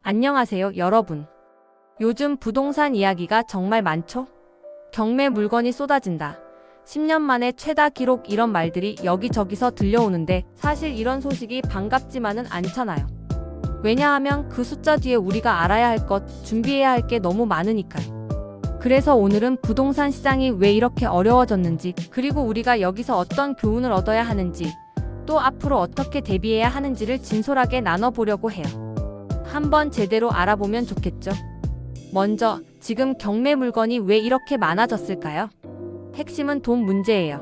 안녕하세요, 여러분. 요즘 부동산 이야기가 정말 많죠? 경매 물건이 쏟아진다. 10년 만에 최다 기록 이런 말들이 여기저기서 들려오는데 사실 이런 소식이 반갑지만은 않잖아요. 왜냐하면 그 숫자 뒤에 우리가 알아야 할 것, 준비해야 할 게 너무 많으니까요. 그래서 오늘은 부동산 시장이 왜 이렇게 어려워졌는지, 그리고 우리가 여기서 어떤 교훈을 얻어야 하는지, 또 앞으로 어떻게 대비해야 하는지를 진솔하게 나눠보려고 해요. 한번 제대로 알아보면 좋겠죠. 먼저, 지금 경매 물건이 왜 이렇게 많아졌을까요? 핵심은 돈 문제예요.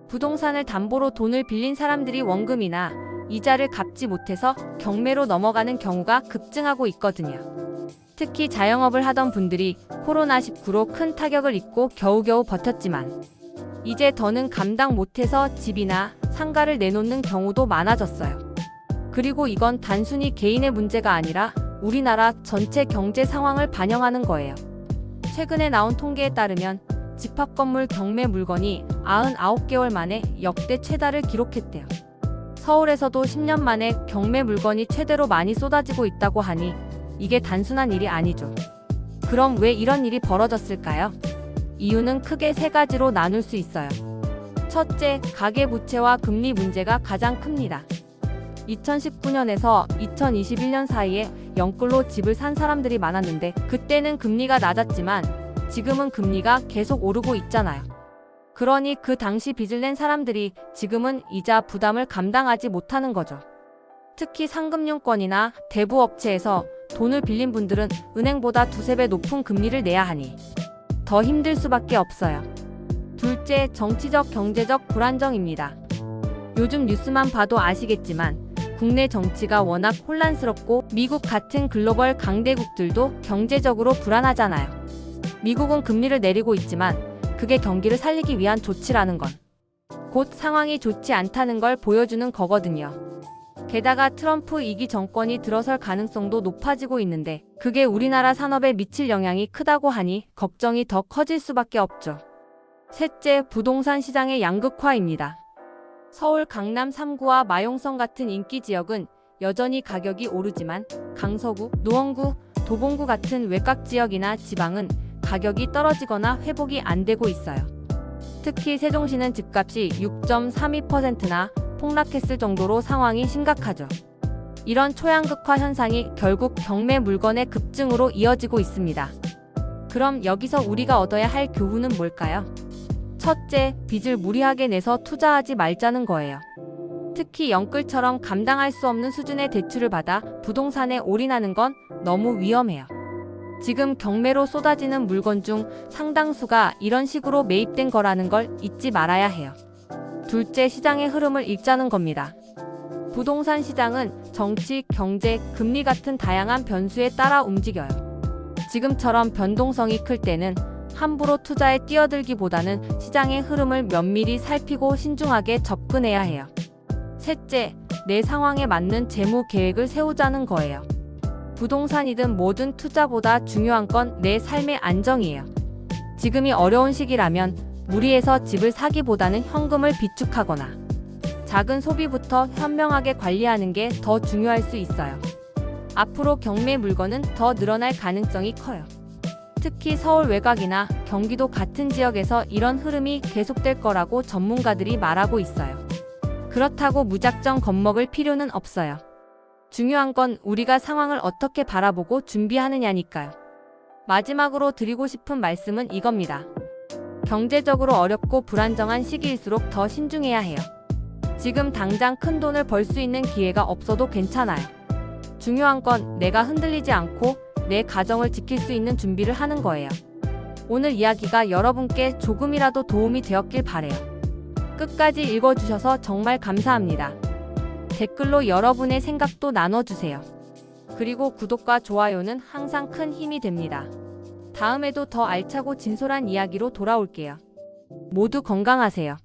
부동산을 담보로 돈을 빌린 사람들이 원금이나 이자를 갚지 못해서 경매로 넘어가는 경우가 급증하고 있거든요. 특히 자영업을 하던 분들이 코로나19로 큰 타격을 입고 겨우겨우 버텼지만 이제 더는 감당 못해서 집이나 상가를 내놓는 경우도 많아졌어요. 그리고 이건 단순히 개인의 문제가 아니라 우리나라 전체 경제 상황을 반영하는 거예요. 최근에 나온 통계에 따르면 집합건물 경매 물건이 99개월 만에 역대 최다를 기록했대요. 서울에서도 10년 만에 경매 물건이 최대로 많이 쏟아지고 있다고 하니 이게 단순한 일이 아니죠. 그럼 왜 이런 일이 벌어졌을까요? 이유는 크게 세 가지로 나눌 수 있어요. 첫째, 가계부채와 금리 문제가 가장 큽니다. 2019년에서 2021년 사이에 영끌로 집을 산 사람들이 많았는데 그때는 금리가 낮았지만 지금은 금리가 계속 오르고 있잖아요. 그러니 그 당시 빚을 낸 사람들이 지금은 이자 부담을 감당하지 못하는 거죠. 특히 상금융권이나 대부업체에서 돈을 빌린 분들은 은행보다 두세 배 높은 금리를 내야 하니 더 힘들 수밖에 없어요. 둘째, 정치적 경제적 불안정입니다. 요즘 뉴스만 봐도 아시겠지만 국내 정치가 워낙 혼란스럽고 미국 같은 글로벌 강대국들도 경제적으로 불안하잖아요. 미국은 금리를 내리고 있지만 그게 경기를 살리기 위한 조치라는 건 곧 상황이 좋지 않다는 걸 보여주는 거거든요. 게다가 트럼프 2기 정권이 들어설 가능성도 높아지고 있는데 그게 우리나라 산업에 미칠 영향이 크다고 하니 걱정이 더 커질 수밖에 없죠. 셋째, 부동산 시장의 양극화입니다. 서울 강남 3구와 마용성 같은 인기 지역은 여전히 가격이 오르지만 강서구, 노원구, 도봉구 같은 외곽 지역이나 지방은 가격이 떨어지거나 회복이 안 되고 있어요. 특히 세종시는 집값이 6.32%나 폭락했을 정도로 상황이 심각하죠. 이런 초양극화 현상이 결국 경매 물건의 급증으로 이어지고 있습니다. 그럼 여기서 우리가 얻어야 할 교훈은 뭘까요? 첫째, 빚을 무리하게 내서 투자하지 말자는 거예요. 특히 영끌처럼 감당할 수 없는 수준의 대출을 받아 부동산에 올인하는 건 너무 위험해요. 지금 경매로 쏟아지는 물건 중 상당수가 이런 식으로 매입된 거라는 걸 잊지 말아야 해요. 둘째, 시장의 흐름을 읽자는 겁니다. 부동산 시장은 정치, 경제, 금리 같은 다양한 변수에 따라 움직여요. 지금처럼 변동성이 클 때는 함부로 투자에 뛰어들기보다는 시장의 흐름을 면밀히 살피고 신중하게 접근해야 해요. 셋째, 내 상황에 맞는 재무 계획을 세우자는 거예요. 부동산이든 뭐든 투자보다 중요한 건 내 삶의 안정이에요. 지금이 어려운 시기라면 무리해서 집을 사기보다는 현금을 비축하거나 작은 소비부터 현명하게 관리하는 게 더 중요할 수 있어요. 앞으로 경매 물건은 더 늘어날 가능성이 커요. 특히 서울 외곽이나 경기도 같은 지역에서 이런 흐름이 계속될 거라고 전문가들이 말하고 있어요. 그렇다고 무작정 겁먹을 필요는 없어요. 중요한 건 우리가 상황을 어떻게 바라보고 준비하느냐니까요. 마지막으로 드리고 싶은 말씀은 이겁니다. 경제적으로 어렵고 불안정한 시기일수록 더 신중해야 해요. 지금 당장 큰 돈을 벌 수 있는 기회가 없어도 괜찮아요. 중요한 건 내가 흔들리지 않고 내 가정을 지킬 수 있는 준비를 하는 거예요. 오늘 이야기가 여러분께 조금이라도 도움이 되었길 바래요. 끝까지 읽어주셔서 정말 감사합니다. 댓글로 여러분의 생각도 나눠주세요. 그리고 구독과 좋아요는 항상 큰 힘이 됩니다. 다음에도 더 알차고 진솔한 이야기로 돌아올게요. 모두 건강하세요.